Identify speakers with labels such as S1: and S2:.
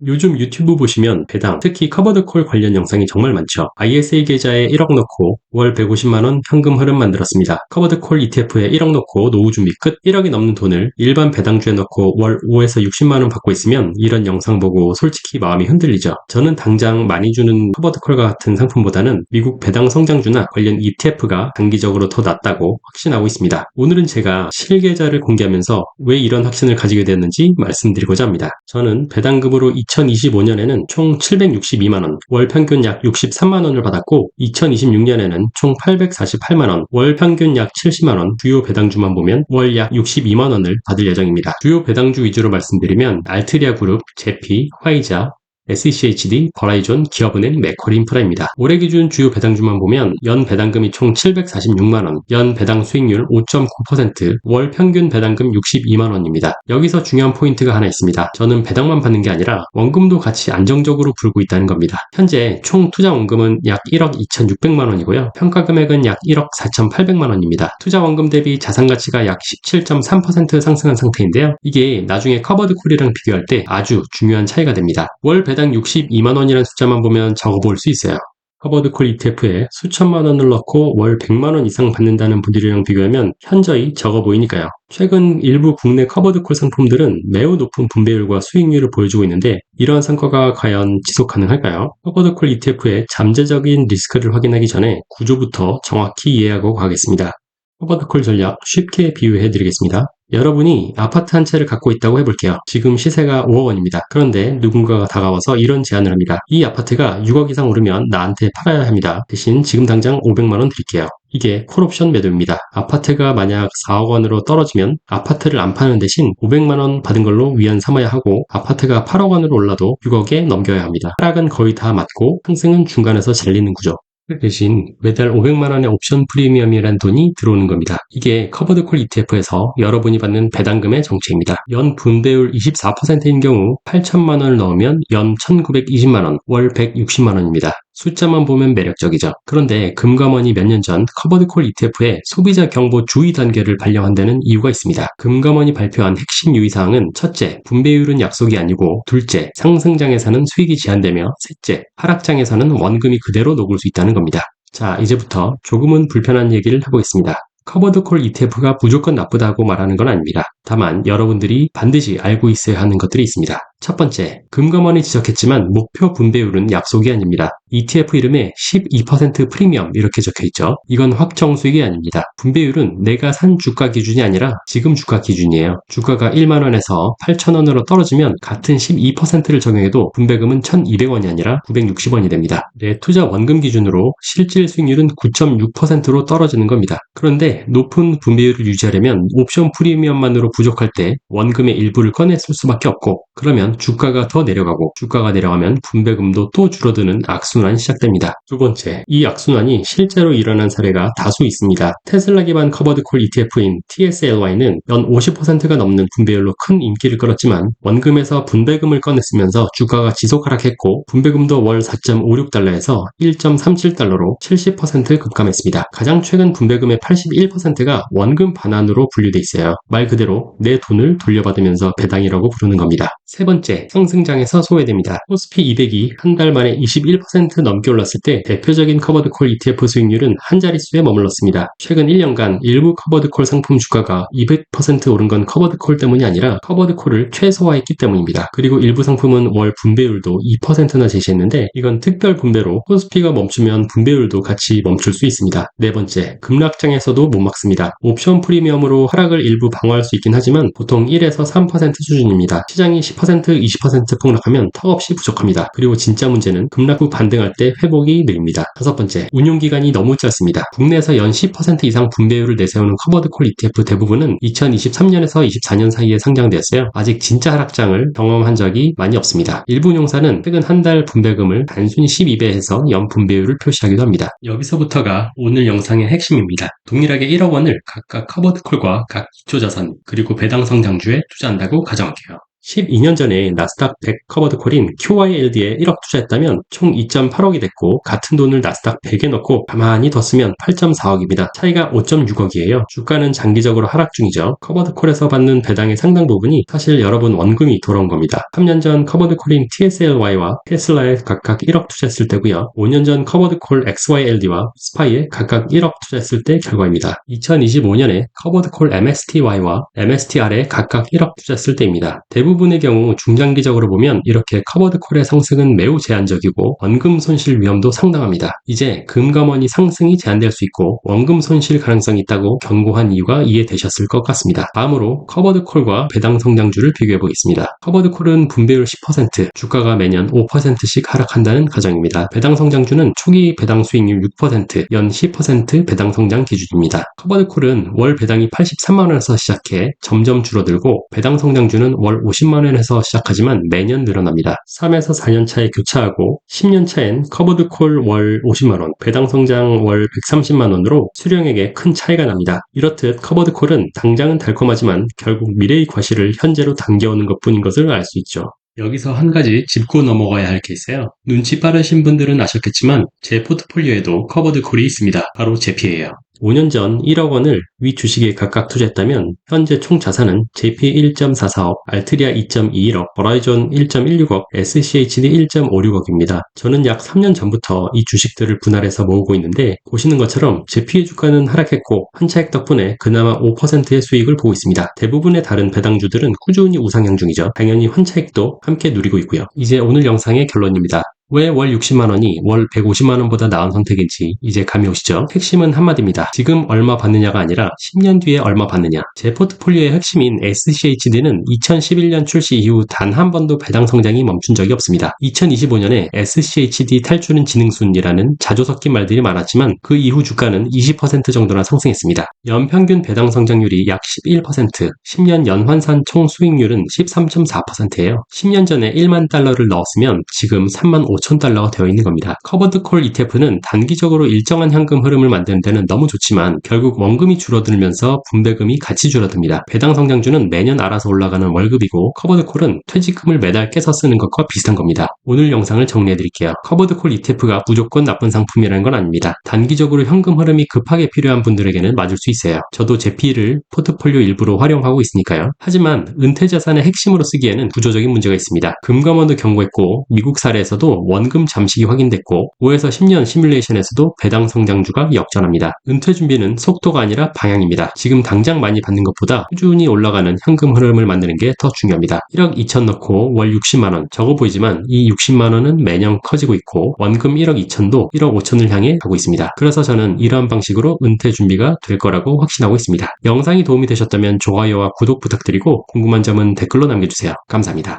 S1: 요즘 유튜브 보시면 배당, 특히 커버드콜 관련 영상이 정말 많죠. ISA 계좌에 1억 넣고 월 150만원 현금 흐름 만들었습니다. 커버드콜 ETF에 1억 넣고 노후 준비 끝. 1억이 넘는 돈을 일반 배당주에 넣고 월 5에서 60만원 받고 있으면 이런 영상 보고 솔직히 마음이 흔들리죠. 저는 당장 많이 주는 커버드콜과 같은 상품보다는 미국 배당 성장주나 관련 ETF가 단기적으로 더 낫다고 확신하고 있습니다. 오늘은 제가 실계좌를 공개하면서 왜 이런 확신을 가지게 됐는지 말씀드리고자 합니다. 저는 배당금으로 2025년에는 총 762만원, 월 평균 약 63만원을 받았고 2026년에는 총 848만원, 월 평균 약 70만원, 주요 배당주만 보면 월 약 62만원을 받을 예정입니다. 주요 배당주 위주로 말씀드리면 알트리아 그룹, 제피, 화이자, SCHD, 버라이존, 기업은행, 메커리인프라입니다. 올해 기준 주요 배당주만 보면 연 배당금이 총 746만원, 연 배당 수익률 5.9%, 월 평균 배당금 62만원입니다. 여기서 중요한 포인트가 하나 있습니다. 저는 배당만 받는 게 아니라 원금도 같이 안정적으로 불고 있다는 겁니다. 현재 총 투자 원금은 약 1억 2,600만원이고요. 평가 금액은 약 1억 4,800만원입니다. 투자 원금 대비 자산 가치가 약 17.3% 상승한 상태인데요. 이게 나중에 커버드콜이랑 비교할 때 아주 중요한 차이가 됩니다. 월 배당 62만원이라는 숫자만 보면 적어 보일 수 있어요. 커버드콜 ETF에 수천만 원을 넣고 월 100만원 이상 받는다는 분들이랑 비교하면 현저히 적어 보이니까요. 최근 일부 국내 커버드콜 상품들은 매우 높은 분배율과 수익률을 보여주고 있는데 이러한 성과가 과연 지속 가능할까요? 커버드콜 ETF의 잠재적인 리스크를 확인하기 전에 구조부터 정확히 이해하고 가겠습니다. 커버드콜 전략 쉽게 비유해 드리겠습니다. 여러분이 아파트 한 채를 갖고 있다고 해볼게요. 지금 시세가 5억 원입니다. 그런데 누군가가 다가와서 이런 제안을 합니다. 이 아파트가 6억 이상 오르면 나한테 팔아야 합니다. 대신 지금 당장 500만 원 드릴게요. 이게 콜옵션 매도입니다. 아파트가 만약 4억 원으로 떨어지면 아파트를 안 파는 대신 500만 원 받은 걸로 위안 삼아야 하고 아파트가 8억 원으로 올라도 6억에 넘겨야 합니다. 하락은 거의 다 맞고 상승은 중간에서 잘리는 구조. 그 대신 매달 500만원의 옵션 프리미엄이란 돈이 들어오는 겁니다. 이게 커버드콜 ETF에서 여러분이 받는 배당금의 정체입니다. 연 분배율 24%인 경우 8천만원을 넣으면 연 1920만원, 월 160만원입니다. 숫자만 보면 매력적이죠. 그런데 금감원이 몇 년 전 커버드콜 ETF에 소비자 경보 주의 단계를 발령한다는 이유가 있습니다. 금감원이 발표한 핵심 유의사항은 첫째, 분배율은 약속이 아니고 둘째, 상승장에서는 수익이 제한되며 셋째, 하락장에서는 원금이 그대로 녹을 수 있다는 겁니다. 자, 이제부터 조금은 불편한 얘기를 해보겠습니다. 커버드콜 ETF가 무조건 나쁘다고 말하는 건 아닙니다. 다만 여러분들이 반드시 알고 있어야 하는 것들이 있습니다. 첫 번째, 금감원이 지적했지만 목표 분배율은 약속이 아닙니다. ETF 이름에 12% 프리미엄 이렇게 적혀있죠. 이건 확정 수익이 아닙니다. 분배율은 내가 산 주가 기준이 아니라 지금 주가 기준이에요. 주가가 1만원에서 8천원으로 떨어지면 같은 12%를 적용해도 분배금은 1,200원이 아니라 960원이 됩니다. 내 투자 원금 기준으로 실질 수익률은 9.6%로 떨어지는 겁니다. 그런데 높은 분배율을 유지하려면 옵션 프리미엄만으로 부족할 때 원금의 일부를 꺼냈을 수밖에 없고 그러면 주가가 더 내려가고 주가가 내려가면 분배금도 또 줄어드는 악순환이 시작됩니다. 두 번째, 이 악순환이 실제로 일어난 사례가 다수 있습니다. 테슬라 기반 커버드콜 ETF인 TSLY는 연 50%가 넘는 분배율로 큰 인기를 끌었지만 원금에서 분배금을 꺼냈으면서 주가가 지속 하락했고 분배금도 월 4.56달러에서 1.37달러로 70% 급감했습니다. 가장 최근 분배금의 81%가 원금 반환으로 분류돼 있어요. 말 그대로 내 돈을 돌려받으면서 배당이라고 부르는 겁니다. 세 번째, 상승장에서 소외됩니다. 코스피 200이 한 달 만에 21% 넘게 올랐을 때 대표적인 커버드콜 ETF 수익률은 한 자릿수에 머물렀습니다. 최근 1년간 일부 커버드콜 상품 주가가 200% 오른 건 커버드콜 때문이 아니라 커버드콜을 최소화했기 때문입니다. 그리고 일부 상품은 월 분배율도 2%나 제시했는데 이건 특별 분배로 코스피가 멈추면 분배율도 같이 멈출 수 있습니다. 네 번째, 급락장에서도 못 막습니다. 옵션 프리미엄으로 하락을 일부 방어할 수 있긴 하지만 보통 1에서 3% 수준입니다. 시장이 10%, 20% 폭락하면 턱없이 부족합니다. 그리고 진짜 문제는 급락 후 반등할 때 회복이 느립니다. 다섯 번째, 운용기간이 너무 짧습니다. 국내에서 연 10% 이상 분배율을 내세우는 커버드콜 ETF 대부분은 2023년에서 24년 사이에 상장되었어요. 아직 진짜 하락장을 경험한 적이 많이 없습니다. 일부 운용사는 최근 한 달 분배금을 단순히 12배 해서 연 분배율을 표시하기도 합니다. 여기서부터가 오늘 영상의 핵심입니다. 동일하게 1억 원을 각각 커버드콜과 각 기초자산 그리고 배당 성장주에 투자한다고 가정할게요. 12년 전에 나스닥 100 커버드 콜인 QYLD에 1억 투자했다면 총 2.8억이 됐고 같은 돈을 나스닥 100에 넣고 가만히 뒀으면 8.4억입니다. 차이가 5.6억이에요. 주가는 장기적으로 하락 중이죠. 커버드 콜에서 받는 배당의 상당 부분이 사실 여러분 원금이 돌아온 겁니다. 3년 전 커버드 콜인 TSLY와 테슬라에 각각 1억 투자했을 때고요. 5년 전 커버드 콜 XYLD와 스파이에 각각 1억 투자했을 때 결과입니다. 2025년에 커버드 콜 MSTY와 MSTR에 각각 1억 투자했을 때입니다. 대부분의 경우 중장기적으로 보면 이렇게 커버드 콜의 상승은 매우 제한적이고 원금 손실 위험도 상당합니다. 이제 금감원이 상승이 제한될 수 있고 원금 손실 가능성이 있다고 경고한 이유가 이해되셨을 것 같습니다. 다음으로 커버드 콜과 배당 성장주를 비교해 보겠습니다. 커버드 콜은 분배율 10%, 주가가 매년 5%씩 하락한다는 가정입니다. 배당 성장주는 초기 배당 수익률 6%, 연 10% 배당 성장 기준입니다. 커버드 콜은 월 배당이 83만원에서 시작해 점점 줄어들고 배당 성장주는 월 50만원에서 시작하지만 매년 늘어납니다. 3에서 4년 차에 교차하고 10년 차엔 커버드 콜 월 50만원, 배당 성장 월 130만원으로 수령액에 큰 차이가 납니다. 이렇듯 커버드 콜은 당장은 달콤하지만 결국 미래의 과실을 현재로 당겨오는 것뿐인 것을 알 수 있죠. 여기서 한 가지 짚고 넘어가야 할 게 있어요. 눈치 빠르신 분들은 아셨겠지만 제 포트폴리오에도 커버드 콜이 있습니다. 바로 제피예요. 5년 전 1억 원을 위 주식에 각각 투자했다면 현재 총 자산은 JP 1.44억, 알트리아 2.21억, 버라이전 1.16억, SCHD 1.56억입니다. 저는 약 3년 전부터 이 주식들을 분할해서 모으고 있는데 보시는 것처럼 제피의 주가는 하락했고 환차익 덕분에 그나마 5%의 수익을 보고 있습니다. 대부분의 다른 배당주들은 꾸준히 우상향 중이죠. 당연히 환차익도 함께 누리고 있고요. 이제 오늘 영상의 결론입니다. 왜 월 60만원이 월 150만원보다 나은 선택인지 이제 감이 오시죠? 핵심은 한마디입니다. 지금 얼마 받느냐가 아니라 10년 뒤에 얼마 받느냐. 제 포트폴리오의 핵심인 SCHD는 2011년 출시 이후 단 한 번도 배당 성장이 멈춘 적이 없습니다. 2025년에 SCHD 탈주는 지능순이라는 자주 섞인 말들이 많았지만 그 이후 주가는 20% 정도나 상승했습니다. 연평균 배당 성장률이 약 11%, 10년 연환산 총 수익률은 13.4%예요. 10년 전에 1만 달러를 넣었으면 지금 3만 5천 달러가 되어 있는 겁니다. 커버드 콜 ETF는 단기적으로 일정한 현금 흐름을 만드는 데는 너무 좋지만 결국 원금이 줄어들면서 분배금이 같이 줄어듭니다. 배당 성장주는 매년 알아서 올라가는 월급이고 커버드 콜은 퇴직금을 매달 깨서 쓰는 것과 비슷한 겁니다. 오늘 영상을 정리해드릴게요. 커버드 콜 ETF가 무조건 나쁜 상품이라는 건 아닙니다. 단기적으로 현금 흐름이 급하게 필요한 분들에게는 맞을 수 있어요. 저도 제피를 포트폴리오 일부로 활용하고 있으니까요. 하지만 은퇴 자산의 핵심으로 쓰기에는 구조적인 문제가 있습니다. 금감원도 경고했고 미국 사례에서도 원금 잠식이 확인됐고 5에서 10년 시뮬레이션에서도 배당 성장주가 역전합니다. 은퇴 준비는 속도가 아니라 방향입니다. 지금 당장 많이 받는 것보다 꾸준히 올라가는 현금 흐름을 만드는 게 더 중요합니다. 1억 2천 넣고 월 60만원 적어 보이지만 이 60만원은 매년 커지고 있고 원금 1억 2천도 1억 5천을 향해 가고 있습니다. 그래서 저는 이러한 방식으로 은퇴 준비가 될 거라고 확신하고 있습니다. 영상이 도움이 되셨다면 좋아요와 구독 부탁드리고 궁금한 점은 댓글로 남겨주세요. 감사합니다.